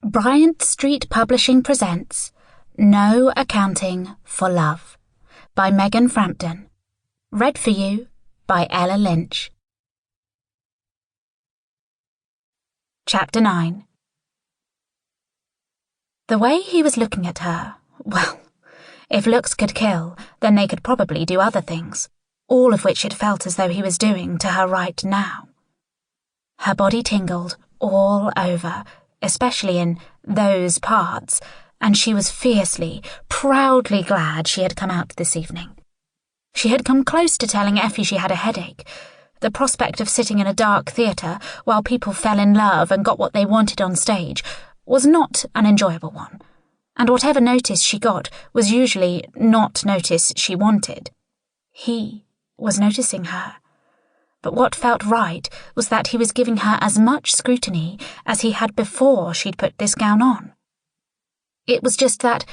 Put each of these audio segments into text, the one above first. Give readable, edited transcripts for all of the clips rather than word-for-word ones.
Bryant Street Publishing presents No Accounting for Love by Megan Frampton. Read for you by Ella Lynch. Chapter 9. The way he was looking at her, well, if looks could kill, then they could probably do other things, all of which it felt as though he was doing to her right now. Her body tingled all over, especially in those parts, and she was fiercely, proudly glad she had come out this evening. She had come close to telling Effie she had a headache. The prospect of sitting in a dark theatre while people fell in love and got what they wanted on stage was not an enjoyable one, and whatever notice she got was usually not notice she wanted. He was noticing her. But what felt right was that he was giving her as much scrutiny as he had before she'd put this gown on. It was just that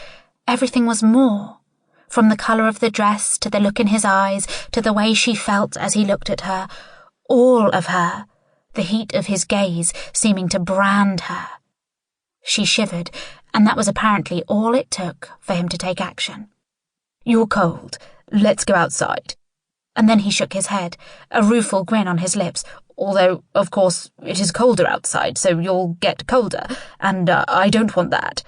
everything was more, from the colour of the dress to the look in his eyes to the way she felt as he looked at her, all of her, the heat of his gaze seeming to brand her. She shivered, and that was apparently all it took for him to take action. "You're cold. Let's go outside." And then he shook his head, a rueful grin on his lips, although, of course, it is colder outside, so you'll get colder, and I don't want that.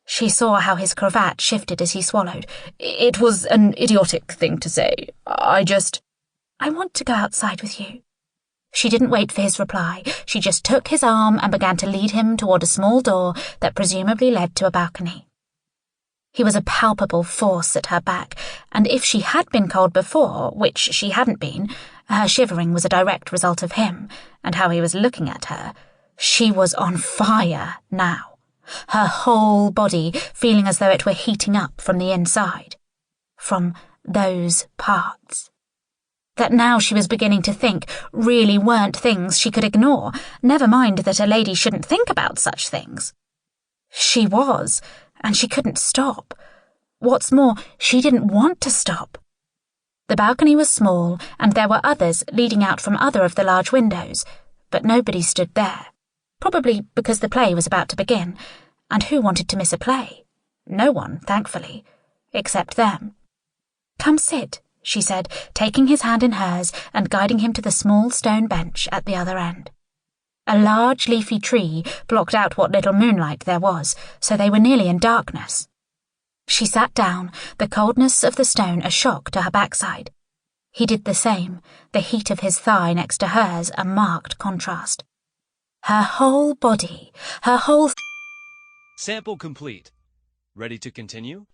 She saw how his cravat shifted as he swallowed. It was an idiotic thing to say. I want to go outside with you. She didn't wait for his reply. She just took his arm and began to lead him toward a small door that presumably led to a balcony. He was a palpable force at her back, and if she had been cold before, which she hadn't been, her shivering was a direct result of him, and how he was looking at her. She was on fire now, her whole body feeling as though it were heating up from the inside. From those parts. That now she was beginning to think really weren't things she could ignore, never mind that a lady shouldn't think about such things. She was, and she couldn't stop. What's more, she didn't want to stop. The balcony was small, and there were others leading out from other of the large windows, but nobody stood there, probably because the play was about to begin, and who wanted to miss a play? No one, thankfully, except them. "Come sit," she said, taking his hand in hers and guiding him to the small stone bench at the other end. A large leafy tree blocked out what little moonlight there was, so they were nearly in darkness. She sat down, the coldness of the stone a shock to her backside. He did the same, the heat of his thigh next to hers a marked contrast. Her whole body, her whole... Sample complete. Ready to continue?